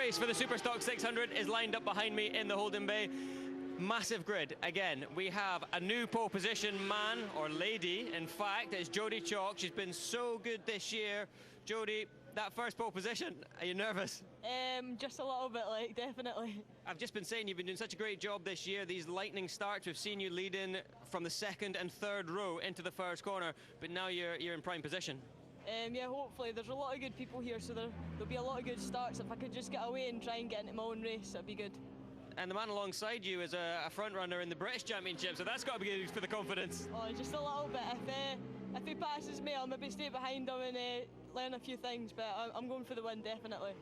race for the Superstock 600 is lined up behind me in the holding bay. Massive grid. Again, we have a new pole position man, or lady, in fact. It's Jodie Chalk. She's been so good this year. Jodie, that first pole position, are you nervous? Just a little bit, like, definitely. I've just been saying you've been doing such a great job this year. These lightning starts, we've seen you leading from the second and third row into the first corner, but now you're in prime position. Yeah, hopefully. There's a lot of good people here, so there'll be a lot of good starts. If I could just get away and try and get into my own race, that'd be good. And the man alongside you is a front runner in the British Championship, so that's got to be good for the confidence. Oh, just a little bit. If he passes me, I'll maybe stay behind him and learn a few things, but I'm going for the win, definitely.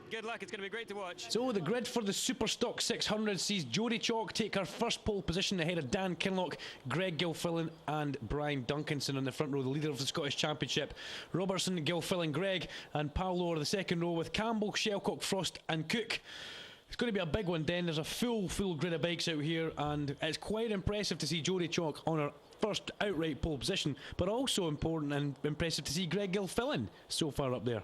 Good luck, it's going to be great to watch. So the grid for the Superstock 600 sees Jodie Chalk take her first pole position ahead of Dan Kinloch, Greg Gilfillan and Brian Duncanson in the front row, the leader of the Scottish Championship. Robertson, Gilfillan, Greg and Paolo are the second row with Campbell, Shelcock, Frost and Cook. It's going to be a big one then. There's a full grid of bikes out here, and it's quite impressive to see Jodie Chalk on her first outright pole position, but also important and impressive to see Greg Gilfillan so far up there.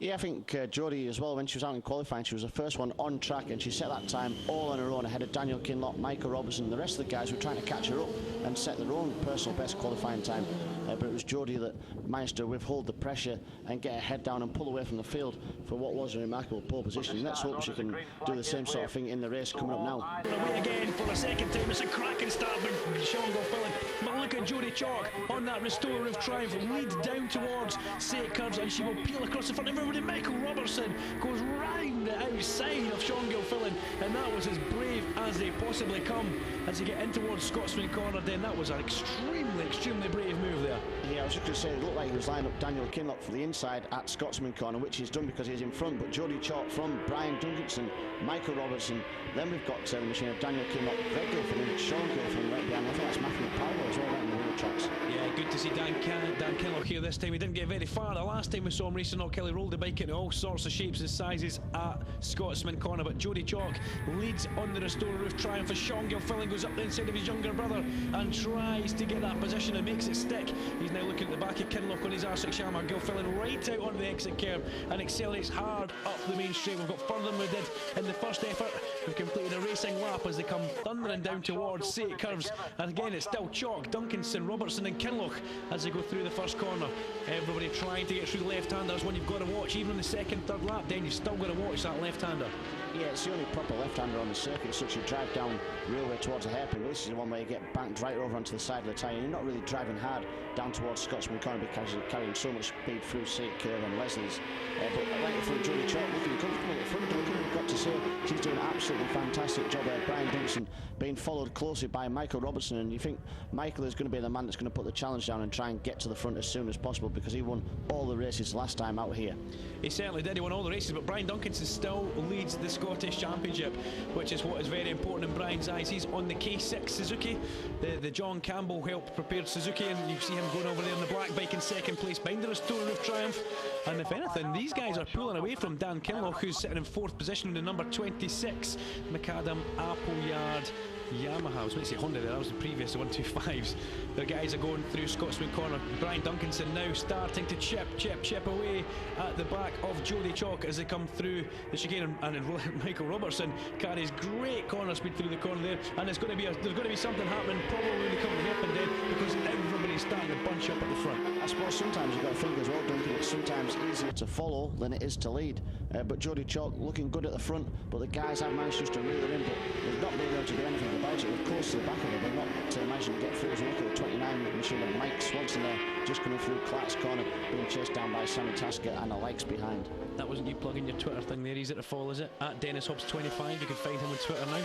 Yeah, I think Jodie as well, when she was out in qualifying, she was the first one on track and she set that time all on her own ahead of Daniel Kinloch, Michael Robertson. The rest of the guys were trying to catch her up and set their own personal best qualifying time, but it was Jodie that managed to withhold the pressure and get her head down and pull away from the field for what was a remarkable pole position. Let's hope she can do the same sort of thing in the race coming up now. Away again for a second time. It's a cracking start by Sean Gilfillan, but look at Jodie Chalk on that restorative triumph, lead down towards St Curves, and she will peel across the front of everybody. Michael Robertson goes round the outside of Sean Gilfillan, and that was as brave as they possibly come as they get in towards Scotsman Corner. Then that was an extremely brave move there. Yeah, I was just going to say, it looked like he was lining up Daniel Kinloch for the inside at Scotsman Corner, which he's done because he's in front, but Jodie Chalk from Brian Duncanson, Michael Robertson, then we've got the machine of Daniel Kinloch, Greg Gilfillan, Sean Gilfillan right behind. I think that's Matthew Powell as well right in the wheel tracks. Yeah, good to see Dan Kinloch here this time. He didn't get very far. The last time we saw him racing, Kelly rolled the bike into all sorts of shapes and sizes at Scotsman Corner, but Jodie Chalk leads on the restorative triumph as Sean Gilfillan goes up the inside of his younger brother and tries to get that position and makes it stick. He's now looking at the back of Kinloch on his R6 Shamrock. Gilfillan right out onto the exit curve and accelerates hard up the main straight. We've got further than we did in the first effort. We've completed a racing lap as they come thundering down towards St Curves, and again it's still Chalk, Duncanson, Robertson and Kinloch as they go through the first corner. Everybody trying to get through the left-hander. That's one you've got to watch. Even in the second, third lap, then you've still got to watch that left-hander. Yeah, it's the only proper left-hander on the circuit, such you drive down railway towards the hairpin. This is the one where you get banked right over onto the side of the tyre. You're not really driving hard down towards Scotsman Corner because you're carrying so much speed through St Curve and Leslie's. But right in front, Jodie Chalk looking comfortable at the front. I've got to say, she's doing an absolutely fantastic job there. Brian Duncan being followed closely by Michael Robertson, and you think Michael is going to be the man that's going to put the challenge down and try and get to the front as soon as possible, because he won all the races last time out here. He certainly did. He won all the races, but Brian Duncanson still leads the Scottish Championship, which is what is very important in Brian's eyes. He's on the K6 Suzuki. The John Campbell helped prepare Suzuki, and you see him going over there on the black bike in second place behind the restorative triumph. And if anything, these guys are pulling away from Dan Kinloch, who's sitting in fourth position in the number 26 Macadam Appleyard Yamaha. I was going to say Honda there, that was the previous 125s. The guys are going through Scotsman Corner. Brian Duncanson now starting to chip away at the back of Jodie Chalk as they come through the chicane, and Michael Robertson carries great corner speed through the corner there, and there's going to be something happening probably when they come to the hairpin then, because everybody's starting to bunch up at the front. I suppose sometimes you've got to think as well, Duncan, it's sometimes easier to follow than it is to lead, but Jodie Chalk looking good at the front, but the guys have managed just to reel her in, but they've not been able to do anything about it. They're close to the back of it, but not managed to get through. As we look at the 29 machine of Mike Swanson there, just coming through Clark's Corner, being chased down by Sammy Tasker and the likes behind. That wasn't you plugging your Twitter thing there, easy to follow, is it? At Dennis Hobbs 25, you can find him on Twitter now.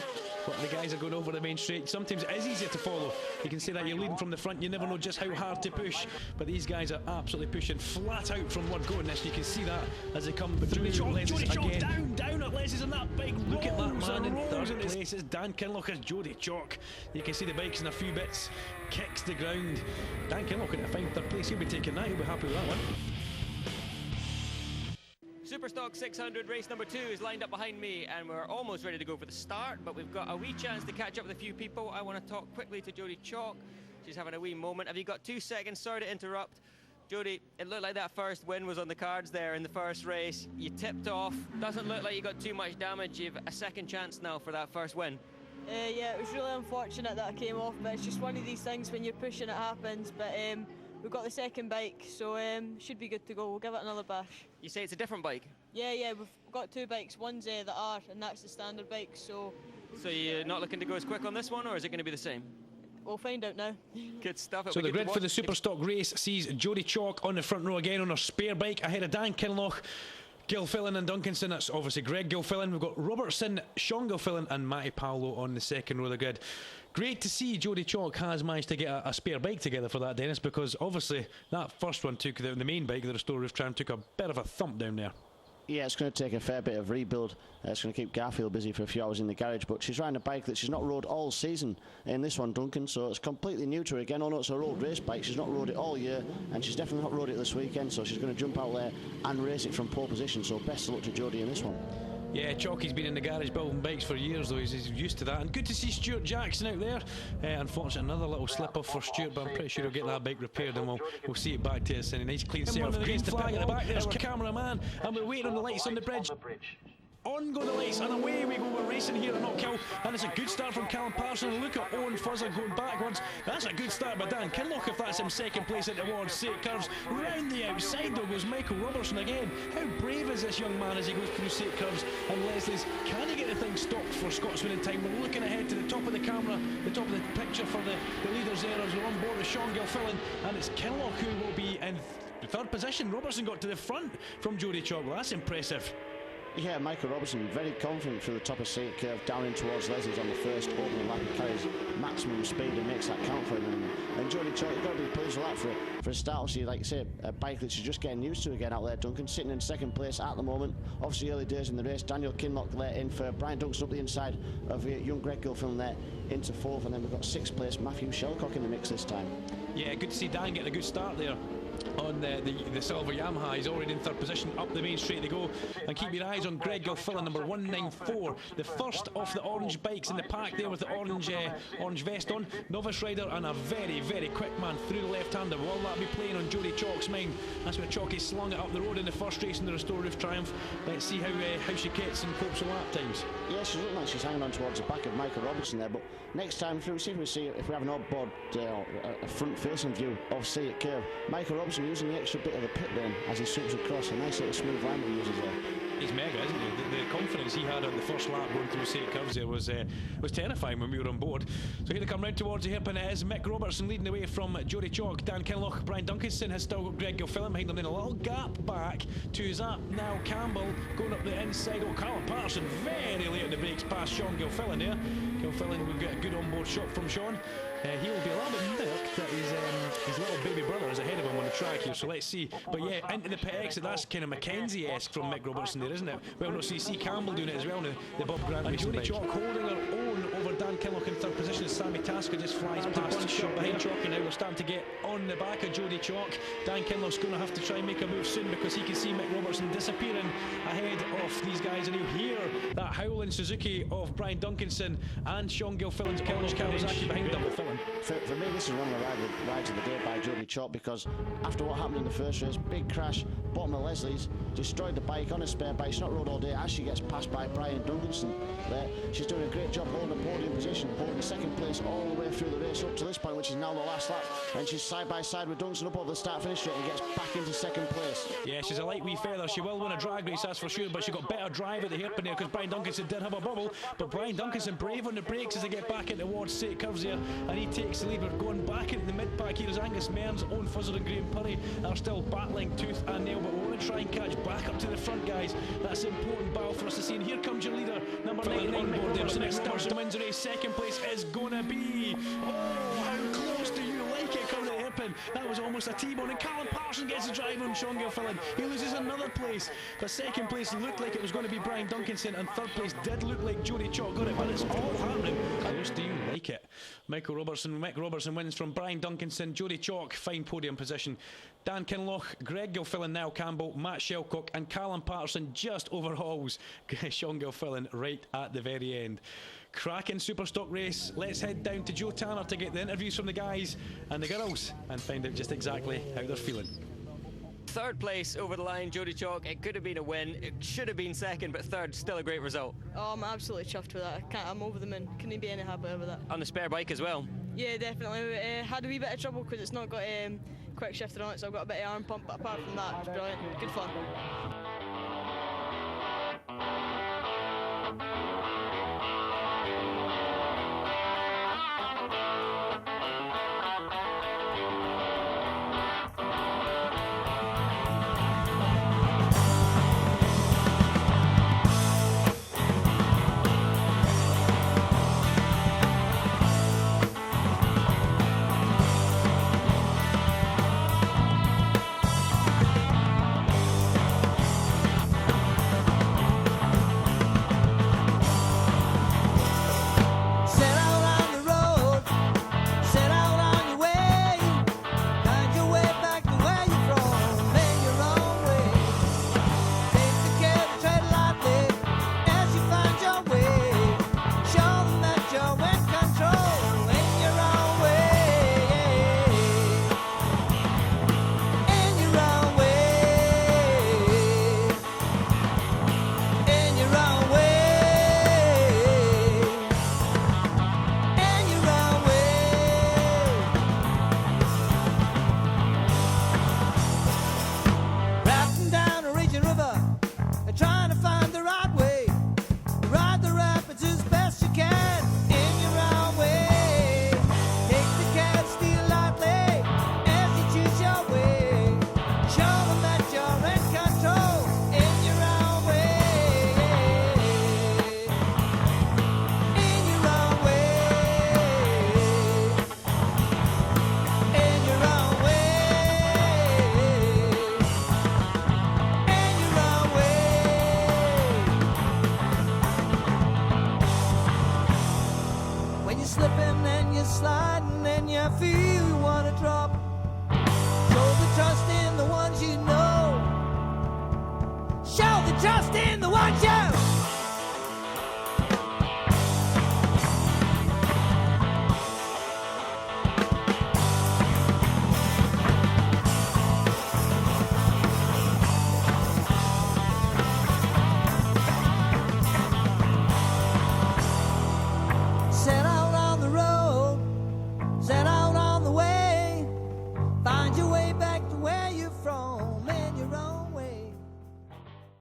But the guys are going over the main straight. Sometimes it is easier to follow. You can say that you're leading from the front, you never know just how hard to push, but these guys are absolutely pushing flat out from word go in this. You can see that as they come through Jodie Chalk down at Leslie's on that bike. Look at that man in third place. It's Dan Kinloch as Jodie Chalk. You can see the bikes in a few bits, kicks the ground. Dan Kinloch in a fine third place. He'll be taking that, he'll be happy with that one. Superstock 600 race number 2 is lined up behind me, and we're almost ready to go for the start, but we've got a wee chance to catch up with a few people. I want to talk quickly to Jodie Chalk. She's having a wee moment. Have you got 2 seconds? Sorry to interrupt, Jodie, it looked like that first win was on the cards there in the first race. You tipped off. Doesn't look like you got too much damage. You've a second chance now for that first win. Yeah, it was really unfortunate that I came off, but it's just one of these things when you're pushing, it happens. But we've got the second bike, so should be good to go. We'll give it another bash. You say it's a different bike? Yeah, we've got two bikes. One's the R, and that's the standard bike. So you're not looking to go as quick on this one, or is it going to be the same? we'll find out now. Good stuff. So the grid for the Superstock race sees Jodie Chalk on the front row again on her spare bike ahead of Dan Kinloch, Gilfillan and Duncanson. That's obviously Greg Gilfillan. We've got Robertson, Sean Gilfillan and Matty Paolo on the second row of the grid. Great to see Jodie Chalk has managed to get a spare bike together for that, Dennis, because obviously that first one took the main bike, the Restore Roof Tram, took a bit of a thump down there. Yeah, it's going to take a fair bit of rebuild. It's going to keep Garfield busy for a few hours in the garage, but she's riding a bike that she's not rode all season in this one, Duncan, so it's completely new to her again. Although it's her old race bike, she's not rode it all year, and she's definitely not rode it this weekend, so she's going to jump out there and race it from pole position, so best of luck to Jodie in this one. Yeah, Chalky's been in the garage building bikes for years, though. He's used to that. And good to see Stuart Jackson out there. Unfortunately, another little slip-off for Stuart, but I'm pretty sure he'll get that bike repaired and we'll see it back to us in a nice clean self. Green flag at the back, there's cameraman, and we're waiting on the lights on the bridge. On go the lights, and away we go. We're racing here at Knockhill, and it's a good start from Callum Parsons. Look at Owen Fuzzer going backwards. That's a good start by Dan Kinloch, if that's him second place into towards St Curves. Round the outside though goes Michael Robertson again. How brave is this young man as he goes through St Curves and Leslie's? Can he get the thing stopped for Scotsman in time? We're looking ahead to the top of the camera, the top of the picture for the leaders there as we're on board with Sean Gilfillan, and it's Kinloch who will be in third position. Robertson got to the front from Jodie Chalk. Well, that's impressive. Yeah, Michael Robertson very confident through the top of St Curve down in towards Leslie's on the first opening lap. He carries maximum speed and makes that count for him. And Jodie Chalk, you've got to be pleased with that for a start. Obviously, like you say, a bike that she's just getting used to again out there, Duncan, sitting in second place at the moment. Obviously, early days in the race. Daniel Kinloch there in for Brian Duncan up the inside of young Greg Gilfillan there into fourth. And then we've got sixth place Matthew Shelcock in the mix this time. Yeah, good to see Dan getting a good start there on the silver Yamaha. He's already in third position. Up the main straight they go, and keep your eyes on Greg Gilfillan, number 194, the first of the orange bikes in the pack there with the orange vest on. Novice rider and a very, very quick man through the left-hander. Will that be playing on Jodie Chalk's mind? That's where Chalky slung it up the road in the first race in the Restore Roof Triumph. Let's see how she gets and copes with lap times. Yeah, she's looking like she's hanging on towards the back of Michael Robertson there, but next time through, see if we have an odd-board a front-facing view of St Curve. Michael Robertson using the extra bit of the pit lane as he swoops across. A nice little smooth line he uses there. He's mega, isn't he? The confidence he had on the first lap going through St Curves there was terrifying when we were on board. So here they come round towards the hairpin. It is Mick Robertson leading the way from Jodie Chalk. Dan Kinloch, Brian Duncanson has still got Greg Gilfillan behind them. Then a little gap back to Zap now Campbell going up the inside. Oh, Callum Patterson very late in the brakes past Sean Gilfillan there. Gilfillan will get a good onboard shot from Sean. He will be a little bit nerved that his little baby brother is ahead of him on the track here, so let's see. But yeah, into the pit exit, that's kind of Mackenzie-esque from Mick Robertson there, isn't it? Well, no, so you see Campbell doing it as well, the Bob Grant. And Jodie Chalk holding her own over Dan Kinloch in third position as Sammy Tasker just flies past one shot behind Chalk, and now we're starting to get on the back of Jodie Chalk. Dan Kinloch's going to have to try and make a move soon because he can see Mick Robertson disappearing ahead of these guys, and he'll hear that howling Suzuki of Brian Duncanson and Sean Gilfillan's orange Kawasaki behind them. For me, this is one of the rides of the day by Jodie Chalk, because after what happened in the first race, big crash, bottom of Leslie's, destroyed the bike on a spare bike. She's not rode all day as she gets passed by Brian Duncanson there. She's doing a great job holding a podium position, holding second place all the way through the race up to this point, which is now the last lap, and she's side by side with Duncanson up over the start finish straight and gets back into second place. Yeah, she's a light wee feather. She will win a drag race, that's for sure, but she got better drive at the hairpin there because Brian Duncanson did have a bubble, but Brian Duncanson brave on the brakes as they get back into towards St Curves there, and he takes the lead. We're going back into the mid-pack here as Angus Mearns, Owen Fuzzer and Graham Purry are still battling tooth and nail, but we want to try and catch back up to the front, guys. That's an important battle for us to see, and here comes your leader, number 99, Mick Robertson. Robertson wins the race. Second place is going to be, oh, how close do you like it coming to the hairpin? That was almost a T-bone, and Callum Parsons gets the drive on Sean Gilfillan. He loses another place, but second place looked like it was going to be Brian Duncanson, and third place did look like Jodie Chalk got it, but it's all happening. Close do you like it? Mick Robertson wins from Brian Duncanson. Jodie Chalk, fine podium position. Dan Kinloch, Greg Gilfillan, Niall Campbell, Matt Shelcock and Callum Patterson just overhauls Sean Gilfillan right at the very end. Cracking Superstock race. Let's head down to Joe Tanner to get the interviews from the guys and the girls and find out just exactly how they're feeling. Third place over the line, Jodie Chalk. It could have been a win. It should have been second, but third, still a great result. Oh, I'm absolutely chuffed with that. I'm over the moon. Couldn't be any happier with that. On the spare bike as well. Yeah, definitely. Had a wee bit of trouble because it's not got quick shifter on it, so I've got a bit of arm pump, but apart from that, it's brilliant. Good fun.